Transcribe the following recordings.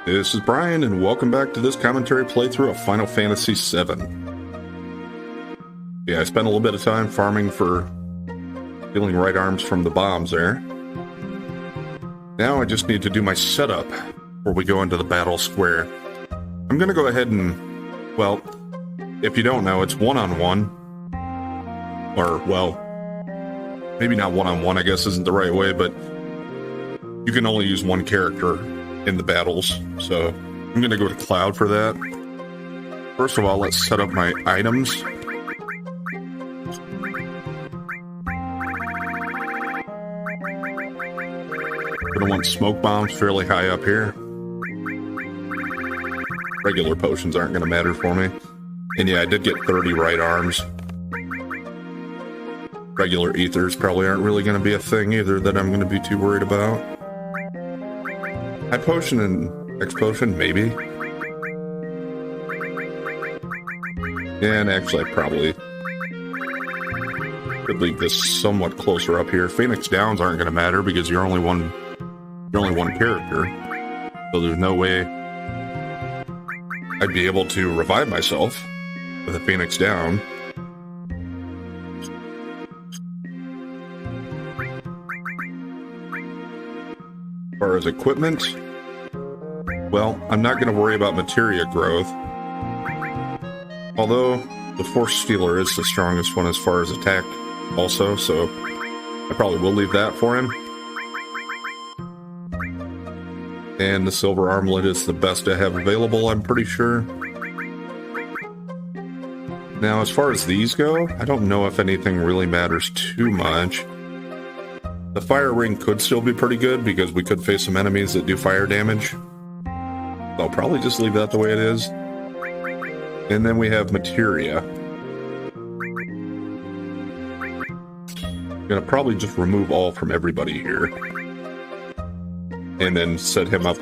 This is Brian, and welcome back to this commentary playthrough of Final Fantasy VII. Yeah, I spent a little bit of time farming for stealing right arms from the bombs there. Now I just need to do my setup before we go into the battle square. I'm going to go ahead and, well, if you don't know, it's one-on-one. Or, well, maybe not one-on-one, I guess isn't the right way, but you can only use one character in the battles, so I'm going to go to Cloud for that. First of all, let's set up my items. Going to want smoke bombs fairly high up here. Regular potions aren't going to matter for me. And yeah, I did get 30 right arms. Regular ethers probably aren't really going to be a thing either that I'm going to be too worried about. High potion and X potion, maybe. And actually, I probably could leave this somewhat closer up here. Phoenix Downs aren't going to matter because you're only one character, so there's no way I'd be able to revive myself with a Phoenix Down. As far as equipment, well, I'm not going to worry about materia growth. Although, the Force Stealer is the strongest one as far as attack also, so I probably will leave that for him. And the Silver Armlet is the best I have available, I'm pretty sure. Now, as far as these go, I don't know if anything really matters too much. The fire ring could still be pretty good because we could face some enemies that do fire damage. I'll probably just leave that the way it is. And then we have materia. Gonna probably just remove all from everybody here. And then set him up.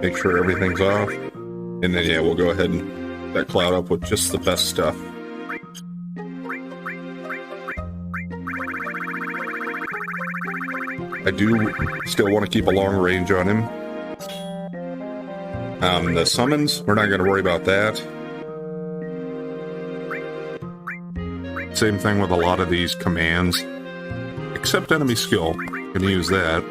Make sure everything's off. And then yeah, we'll go ahead and that Cloud up with just the best stuff. I do still want to keep a long range on him. The summons, we're not going to worry about that. Same thing with a lot of these commands. Except enemy skill. Can use that.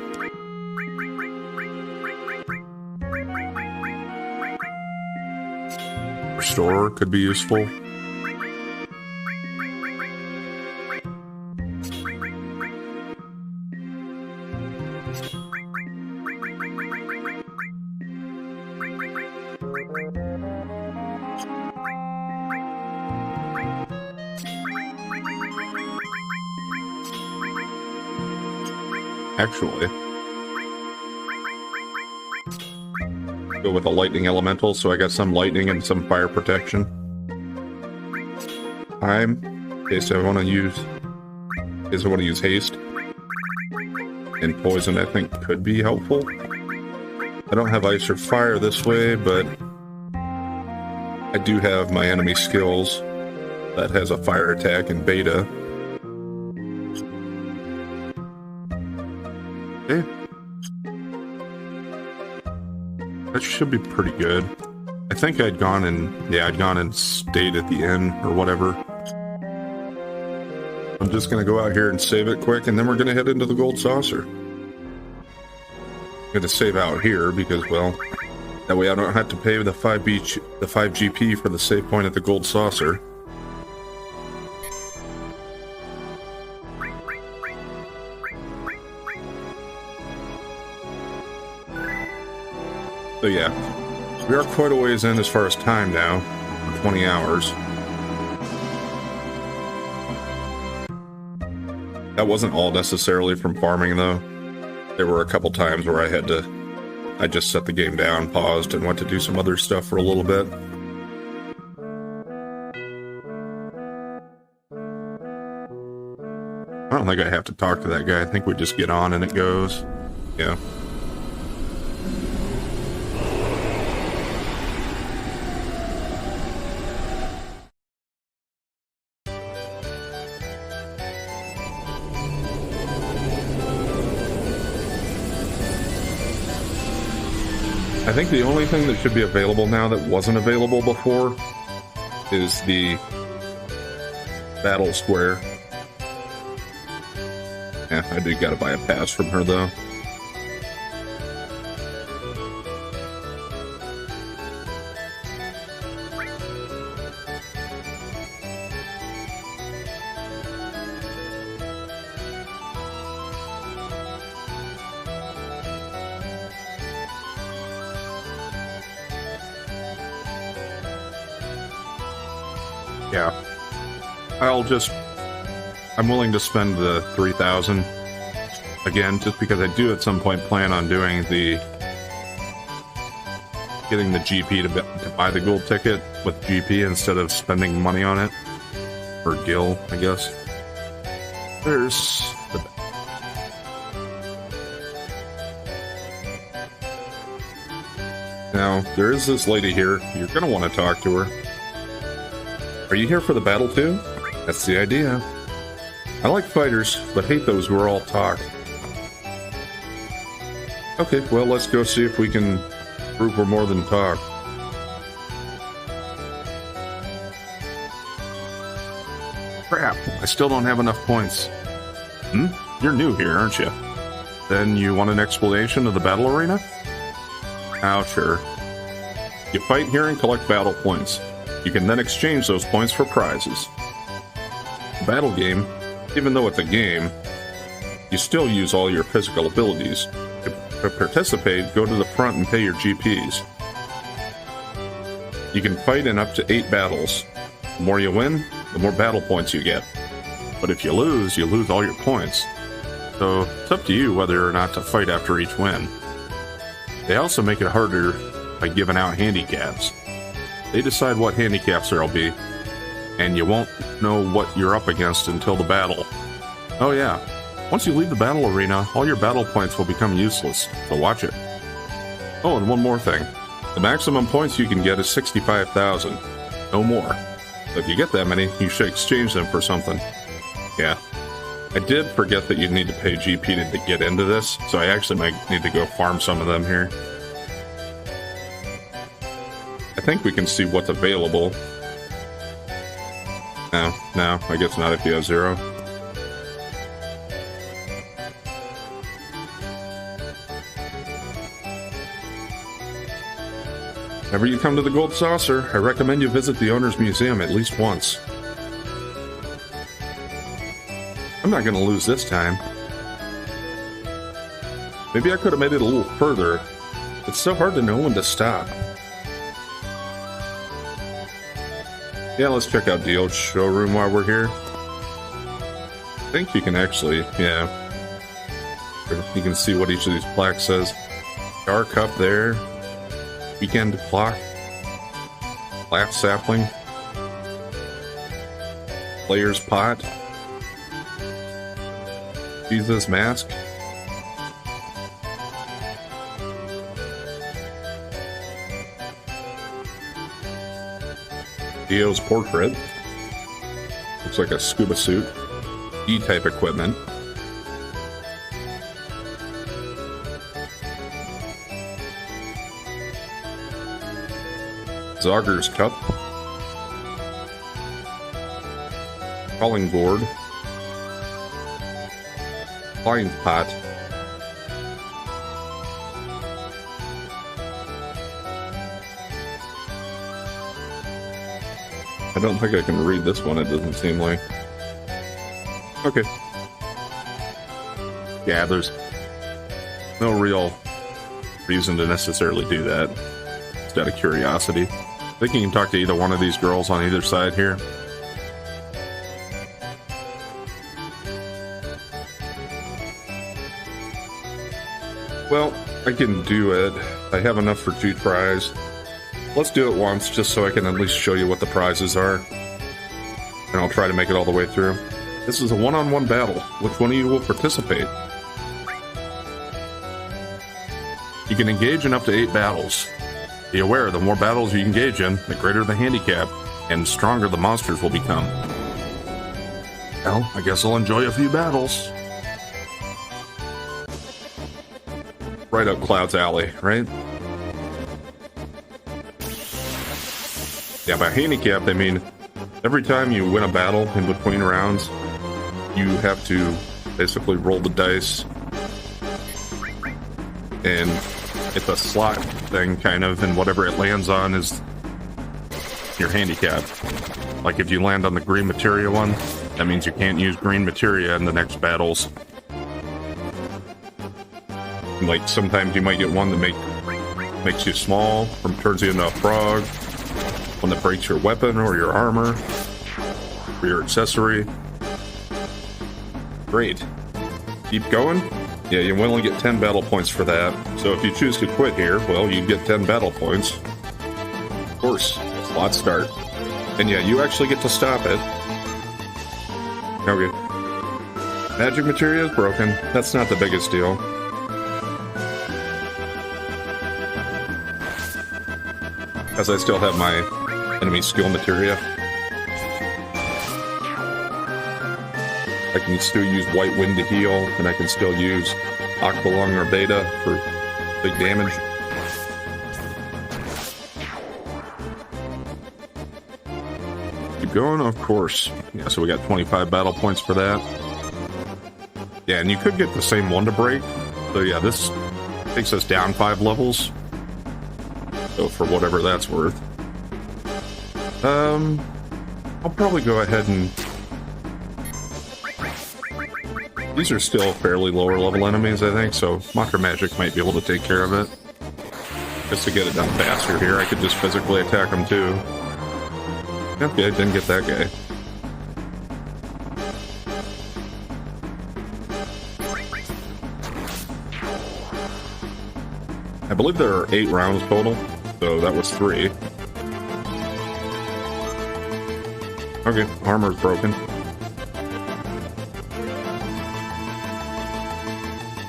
Restore could be useful. Actually, go with a lightning elemental, so I got some lightning and some fire protection. In case I want to use haste. And poison, I think, could be helpful. I don't have ice or fire this way, but I do have my enemy skills that has a fire attack in beta. Okay. That should be pretty good. I think I'd gone and stayed at the inn or whatever. I'm just going to go out here and save it quick, and then we're going to head into the Gold Saucer. I'm going to save out here because, well, that way I don't have to pay the 5 GP for the save point at the Gold Saucer. So yeah, we are quite a ways in as far as time now, 20 hours. That wasn't all necessarily from farming though. There were a couple times where I just set the game down, paused, and went to do some other stuff for a little bit. I don't think I have to talk to that guy. I think we just get on and it goes. Yeah. I think the only thing that should be available now that wasn't available before is the battle square. Yeah, I do gotta buy a pass from her though. Yeah, I'm willing to spend the 3,000 again, just because I do at some point plan on doing getting the GP to buy the gold ticket with GP instead of spending money on it, or Gil, I guess. There's the... Now, there is this lady here. You're going to want to talk to her. Are you here for the battle too? That's the idea. I like fighters, but hate those who are all talk. Okay, well, let's go see if we can prove we're more than talk. Crap, I still don't have enough points. You're new here, aren't you? Then you want an explanation of the battle arena? Oh, sure. You fight here and collect battle points. You can then exchange those points for prizes. The battle game, even though it's a game, you still use all your physical abilities. To participate, go to the front and pay your GPs. You can fight in up to 8 battles. The more you win, the more battle points you get. But if you lose all your points. So it's up to you whether or not to fight after each win. They also make it harder by giving out handicaps. They decide what handicaps there'll be, and you won't know what you're up against until the battle. Oh yeah, once you leave the battle arena, all your battle points will become useless, so watch it. Oh, and one more thing. The maximum points you can get is 65,000. No more. So if you get that many, you should exchange them for something. Yeah. I did forget that you'd need to pay GP to get into this, so I actually might need to go farm some of them here. I think we can see what's available. No, I guess not if you have 0. Whenever you come to the Gold Saucer, I recommend you visit the owner's museum at least once. I'm not going to lose this time. Maybe I could have made it a little further. It's so hard to know when to stop. Yeah, let's check out the old showroom while we're here. I think you can actually, yeah. You can see what each of these plaques says. Star Cup there. Weekend clock. Laugh sapling. Player's pot. Jesus mask. Dio's portrait. Looks like a scuba suit. E-type equipment. Zogger's cup. Calling board. Flying pot. I don't think I can read this one, it doesn't seem like. Okay. Yeah, there's no real reason to necessarily do that. Just out of curiosity. I think you can talk to either one of these girls on either side here. Well, I can do it. I have enough for 2 tries. Let's do it once, just so I can at least show you what the prizes are. And I'll try to make it all the way through. This is a one-on-one battle. Which one of you will participate? You can engage in up to 8 battles. Be aware, the more battles you engage in, the greater the handicap, and stronger the monsters will become. Well, I guess I'll enjoy a few battles. Right up Cloud's alley, right? Yeah, by handicapped, I mean every time you win a battle in between rounds, you have to basically roll the dice, and it's a slot thing, kind of, and whatever it lands on is your handicap. Like if you land on the green materia one, that means you can't use green materia in the next battles. Like sometimes you might get one that makes you small, or turns you into a frog, one that breaks your weapon or your armor, or your accessory. Great. Keep going? Yeah, you only get 10 battle points for that. So if you choose to quit here, well, you get 10 battle points. Of course, slot start. And yeah, you actually get to stop it. Okay. Magic materia is broken. That's not the biggest deal. Because I still have my enemy skill materia. I can still use White Wind to heal, and I can still use Aqualung or Beta for big damage. Keep going, of course. Yeah, so we got 25 battle points for that. Yeah, and you could get the same one to break. So yeah, this takes us down 5 levels. So for whatever that's worth. I'll probably go ahead and... These are still fairly lower level enemies, I think, so Machra Magic might be able to take care of it. Just to get it done faster here, I could just physically attack them too. Okay, didn't get that guy. I believe there are 8 rounds total, so that was 3. Okay, armor's broken.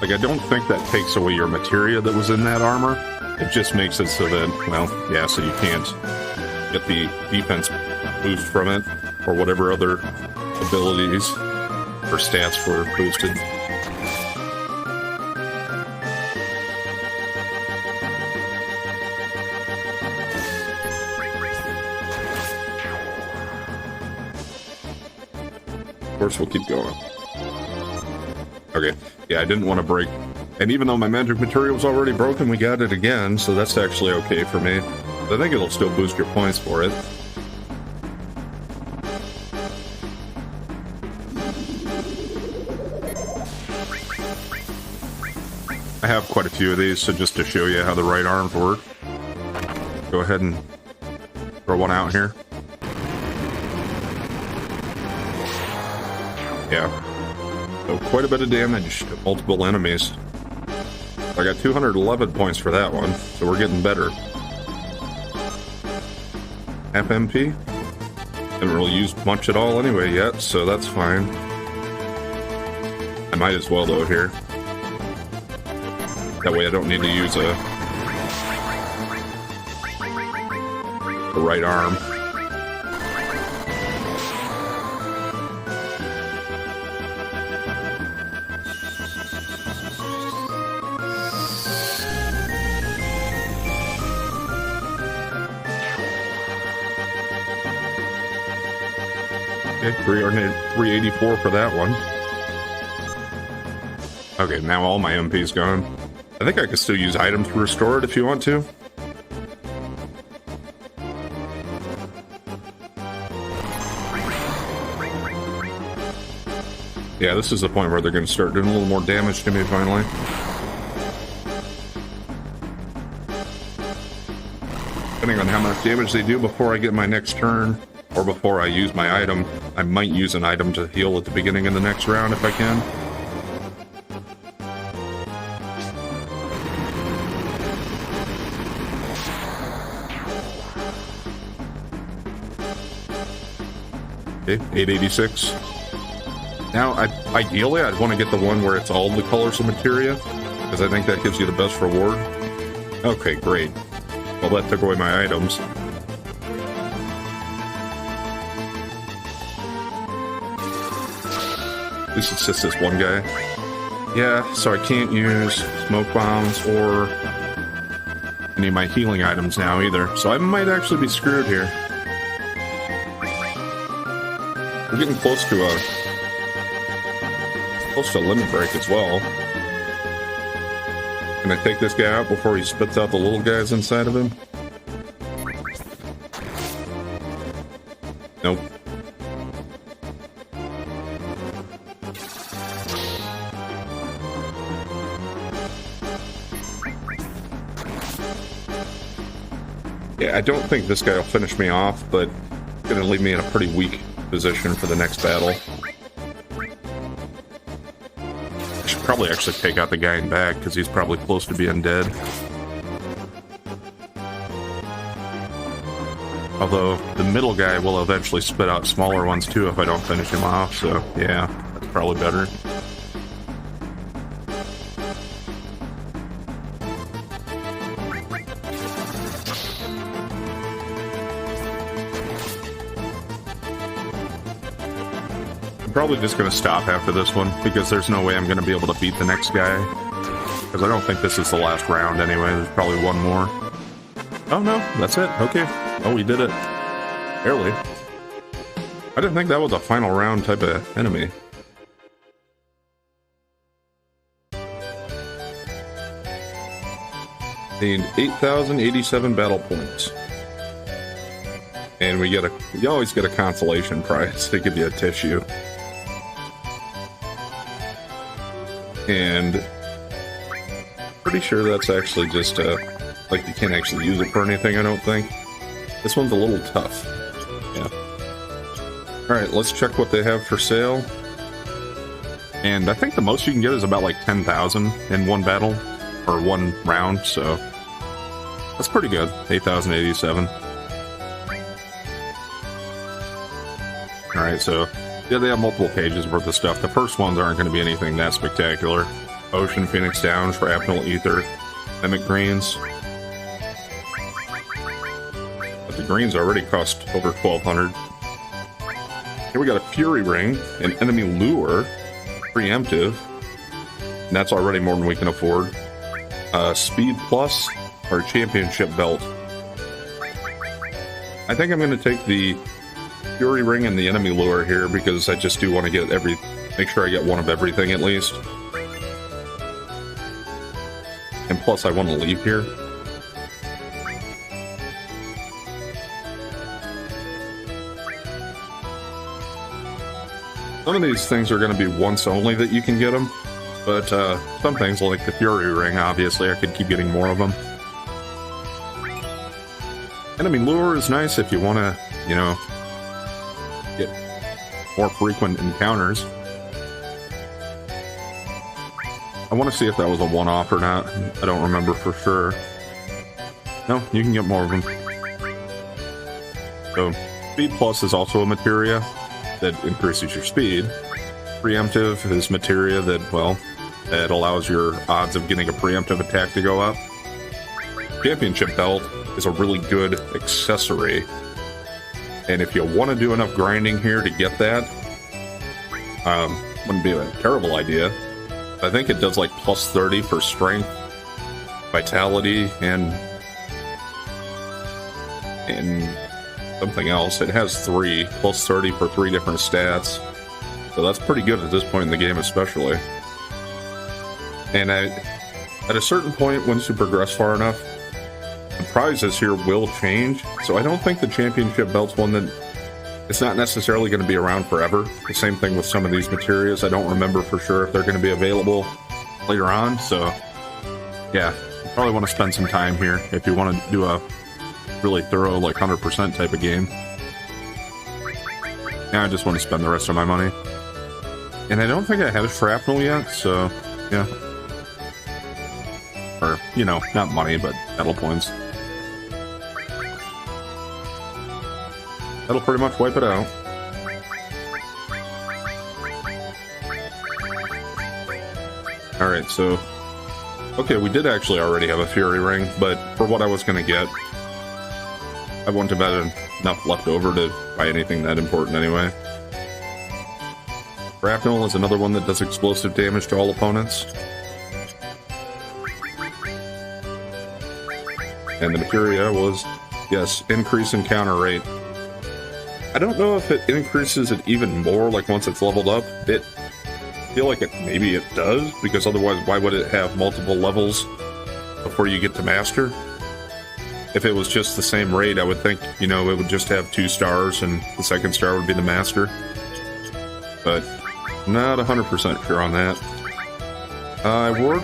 Like, I don't think that takes away your materia that was in that armor. It just makes it so that, well, yeah, so you can't get the defense boost from it, or whatever other abilities or stats were boosted. Of course, we'll keep going. Okay, yeah, I didn't want to break. And even though my magic material was already broken, we got it again, so that's actually okay for me. I think it'll still boost your points for it. I have quite a few of these, so just to show you how the right arms work. Go ahead and throw one out here. Yeah. So quite a bit of damage to multiple enemies. I got 211 points for that one, so we're getting better. Half MP. Haven't really used much at all anyway yet, so that's fine. I might as well though here. That way I don't need to use the right arm. Okay, 384 for that one. Okay, now all my MP's gone. I think I could still use items to restore it if you want to. Yeah, this is the point where they're going to start doing a little more damage to me finally. Depending on how much damage they do before I get my next turn, or before I use my item, I might use an item to heal at the beginning of the next round if I can. Okay, 886. Now, ideally, I'd want to get the one where it's all the colors of materia, because I think that gives you the best reward. Okay, great. Well, that took away my items. At least it's just this one guy. Yeah, so I can't use smoke bombs or any of my healing items now either. So I might actually be screwed here. We're getting close to a limit break as well. Can I take this guy out before he spits out the little guys inside of him? Nope. Yeah, I don't think this guy will finish me off, but it's going to leave me in a pretty weak position for the next battle. I should probably actually take out the guy in back, because he's probably close to being dead. Although, the middle guy will eventually spit out smaller ones too if I don't finish him off, so yeah, that's probably better. I'm probably just going to stop after this one, because there's no way I'm going to be able to beat the next guy. Because I don't think this is the last round anyway, there's probably one more. Oh no, that's it, okay. Oh, we did it. Barely. I didn't think that was a final round type of enemy. Gained 8,087 battle points. And you always get a consolation prize. They give you a tissue. And pretty sure that's actually just like you can't actually use it for anything, I don't think. This one's a little tough. Yeah. Alright, let's check what they have for sale. And I think the most you can get is about like 10,000 in one battle, or one round, so that's pretty good. 8,087. Alright, so yeah, they have multiple pages worth of stuff. The first ones aren't going to be anything that spectacular. Ocean, Phoenix Down, Shrapnel, Ether, Mimic Greens. But the greens already cost over 1,200. Here we got a Fury Ring, an Enemy Lure, Preemptive, and that's already more than we can afford. Speed Plus, or Championship Belt. I think I'm going to take the Fury Ring and the Enemy Lure here, because I just do want to get make sure I get one of everything at least. And plus I want to leave here. Some of these things are going to be once only that you can get them, but some things like the Fury Ring, obviously, I could keep getting more of them. Enemy Lure is nice if you want to, you know, get more frequent encounters. I want to see if that was a one-off or not. I don't remember for sure. No, you can get more of them. So, Speed Plus is also a materia that increases your speed. Preemptive is materia that, well, that allows your odds of getting a preemptive attack to go up. Championship Belt is a really good accessory. And if you want to do enough grinding here to get that, wouldn't be a terrible idea. I think it does like plus 30 for strength, vitality, and something else. It has 3, plus 30 for 3 different stats. So that's pretty good at this point in the game, especially. And at a certain point, once you progress far enough, the prizes here will change. So I don't think the Championship Belt's one that... It's not necessarily going to be around forever. The same thing with some of these materials. I don't remember for sure if they're going to be available later on. So, yeah, you probably want to spend some time here if you want to do a really thorough, like 100% type of game. Now I just want to spend the rest of my money. And I don't think I have Shrapnel yet, so, yeah. Or, you know, not money, but battle points. That'll pretty much wipe it out. Alright, so... Okay, we did actually already have a Fury Ring, but for what I was going to get, I wouldn't have had enough left over to buy anything that important anyway. Shrapnel is another one that does explosive damage to all opponents. And the materia was, yes, increase encounter rate. I don't know if it increases it even more, like once it's leveled up. I feel like maybe it does, because otherwise why would it have multiple levels before you get to master? If it was just the same rate, I would think, you know, it would just have 2 stars and the second star would be the master. But not 100% sure on that. We're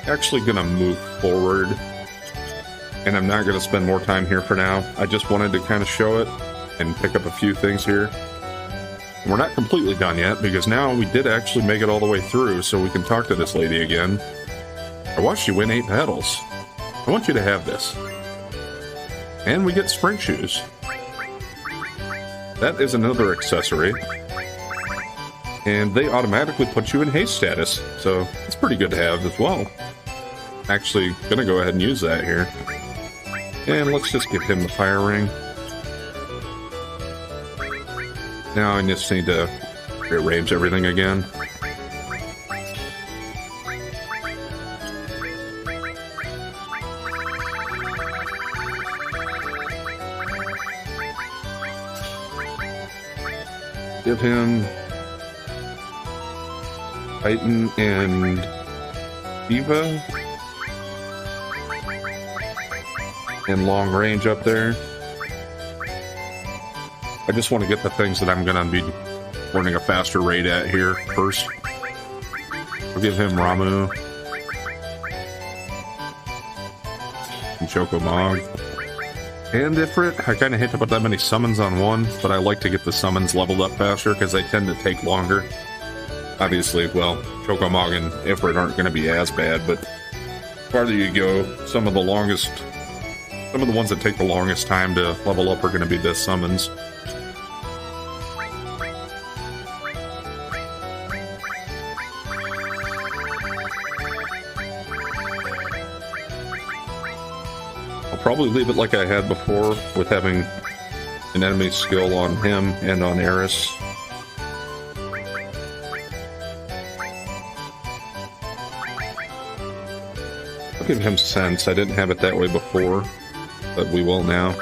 actually going to move forward, and I'm not going to spend more time here for now. I just wanted to kind of show it and pick up a few things here. We're not completely done yet, because now we did actually make it all the way through, so we can talk to this lady again. I watched you win 8 battles. I want you to have this. And we get sprint shoes. That is another accessory. And they automatically put you in haste status, so it's pretty good to have as well. Actually, gonna go ahead and use that here. And let's just give him the fire ring. Now I just need to rearrange everything again. Give him Titan and Diva. And long range up there. I just want to get the things that I'm going to be learning a faster rate at here first. I'll give him Ramu. And Chokomog. And Ifrit. I kind of hate to put that many summons on one, but I like to get the summons leveled up faster because they tend to take longer. Obviously, well, Chokomog and Ifrit aren't going to be as bad, but the farther you go, some of the ones that take the longest time to level up are going to be the summons. I'll probably leave it like I had before, with having an enemy skill on him and on Eris. I'll give him Sense. I didn't have it that way before, but we will now.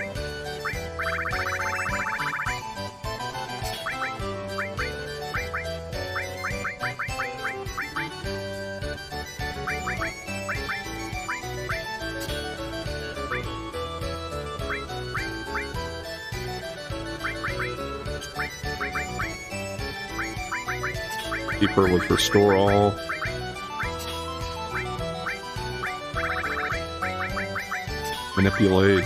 Keeper with Restore All. Manipulate.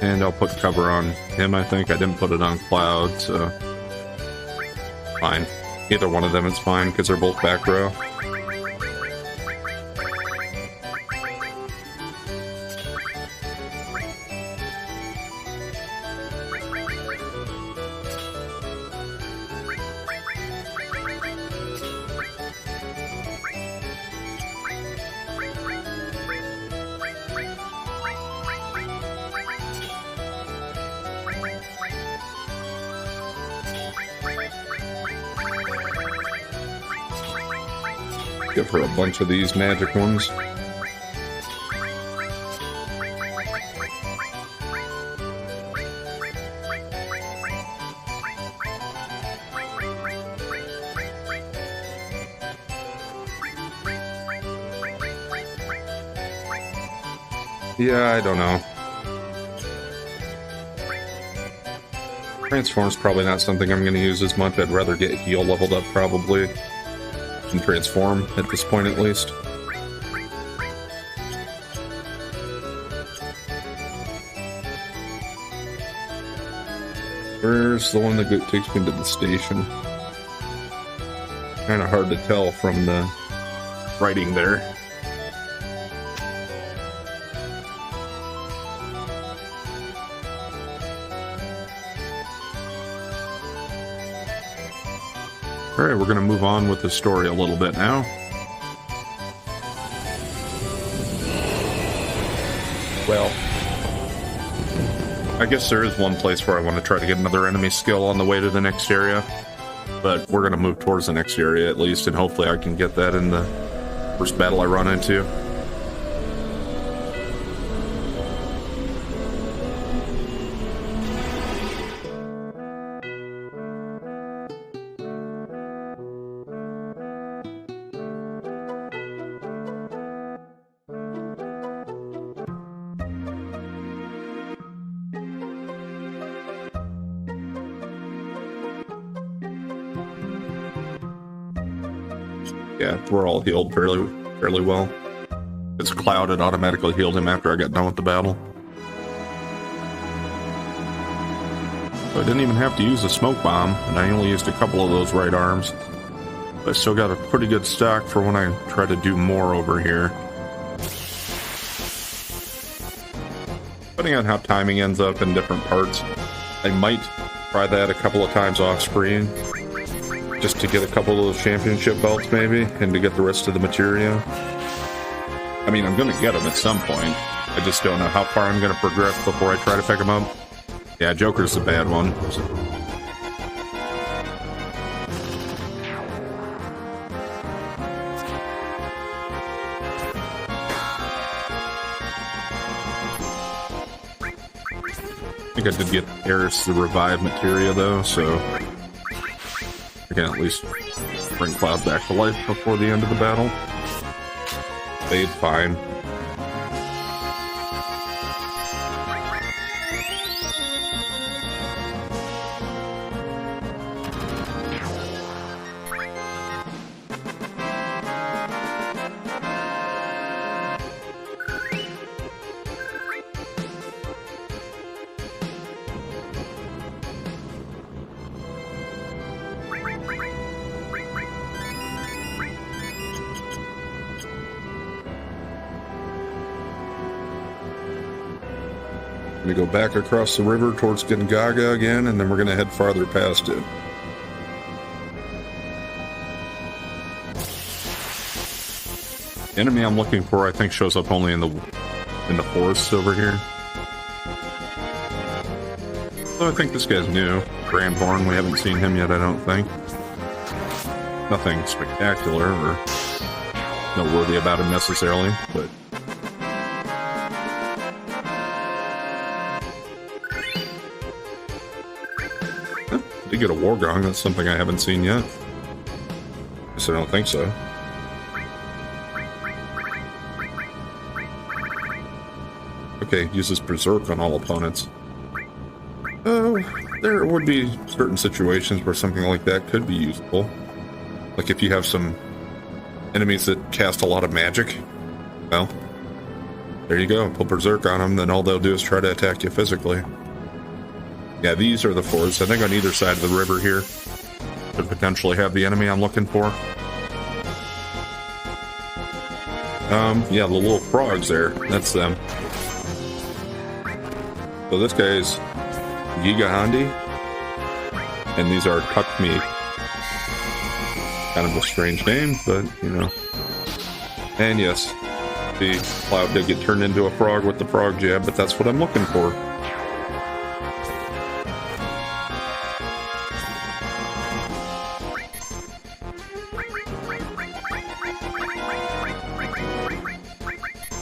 And I'll put cover on him, I think. I didn't put it on Cloud, so... fine. Either one of them is fine, because they're both back row. Give her a bunch of these magic ones. Yeah, I don't know. Transform's probably not something I'm going to use as much. I'd rather get heal leveled up, probably. And transform, at this point at least. Where's the one that takes me to the station? Kind of hard to tell from the writing there. Alright, we're going to move on with the story a little bit now. Well, I guess there is one place where I want to try to get another enemy skill on the way to the next area. But we're going to move towards the next area at least, and hopefully I can get that in the first battle I run into. Yeah, we're all healed fairly well. It's Cloud had automatically healed him after I got done with the battle. So I didn't even have to use the smoke bomb, and I only used a couple of those right arms. But I still got a pretty good stock for when I try to do more over here. Depending on how timing ends up in different parts, I might try that a couple of times off screen. Just to get a couple of those championship belts, maybe, and to get the rest of the materia. I mean, I'm going to get them at some point. I just don't know how far I'm going to progress before I try to pick them up. Yeah, Joker's the bad one. I think I did get Eris the revive materia, though, so I can at least bring Cloud back to life before the end of the battle. Fade fine. We're going to go back across the river towards Gingaga again, and then we're going to head farther past it. The enemy I'm looking for, I think, shows up only in the forests over here. So I think this guy's new. Grandhorn, we haven't seen him yet, I don't think. Nothing spectacular or noteworthy about him necessarily, but... Did get a war gong, that's something I haven't seen yet. Guess I don't think so. Okay, uses Berserk on all opponents. There would be certain situations where something like that could be useful. Like if you have some enemies that cast a lot of magic. Well, there you go, pull Berserk on them, then all they'll do is try to attack you physically. Yeah, these are the forests. I think on either side of the river here could potentially have the enemy I'm looking for. Yeah, the little frogs there. That's them. So this guy's Giga Handi, and these are Tukmi. Kind of a strange name, but, you know. And yes, the Cloud did get turned into a frog with the frog jab, but that's what I'm looking for.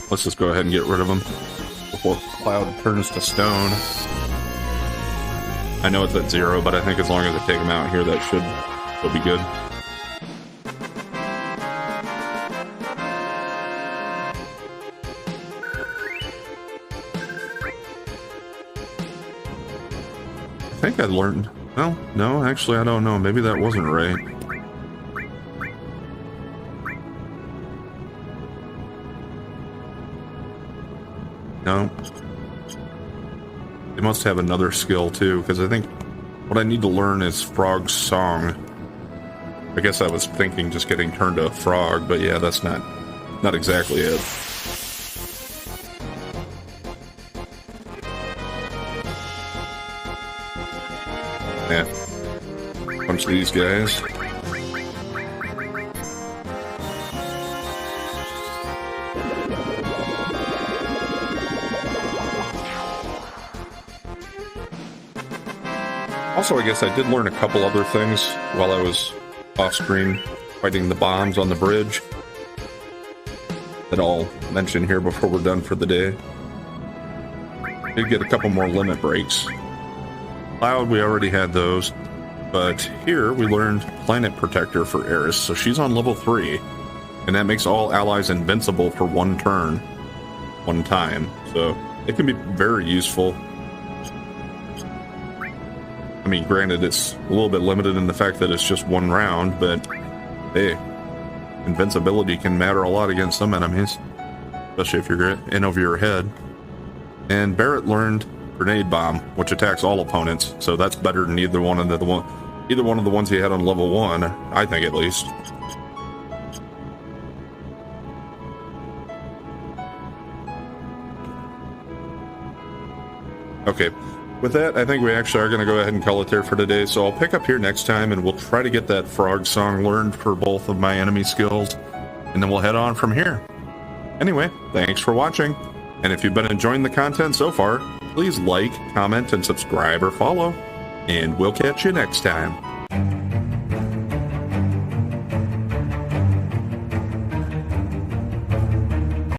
Let's just go ahead and get rid of him before Cloud turns to stone. I know it's at 0, but I think as long as I take him out here, that should be good. I think I learned... Well, no, actually, I don't know. Maybe that wasn't right. No. They must have another skill too, because I think what I need to learn is Frog's Song. I guess I was thinking just getting turned to a frog, but yeah, that's not exactly it. Yeah. Punch these guys. Also, I guess I did learn a couple other things while I was off-screen fighting the bombs on the bridge that I'll mention here before we're done for the day. Did get a couple more limit breaks. Cloud, we already had those, but here we learned Planet Protector for Eris, so she's on level 3, and that makes all allies invincible for one turn, one time, so it can be very useful. I mean, granted, it's a little bit limited in the fact that it's just one round, but hey, invincibility can matter a lot against some enemies, especially if you're in over your head. And Barrett learned Grenade Bomb, which attacks all opponents, so that's better than either one of the ones he had on level 1, I think at least. Okay. With that, I think we actually are going to go ahead and call it there for today, so I'll pick up here next time, and we'll try to get that frog song learned for both of my enemy skills, and then we'll head on from here. Anyway, thanks for watching, and if you've been enjoying the content so far, please like, comment, and subscribe or follow, and we'll catch you next time.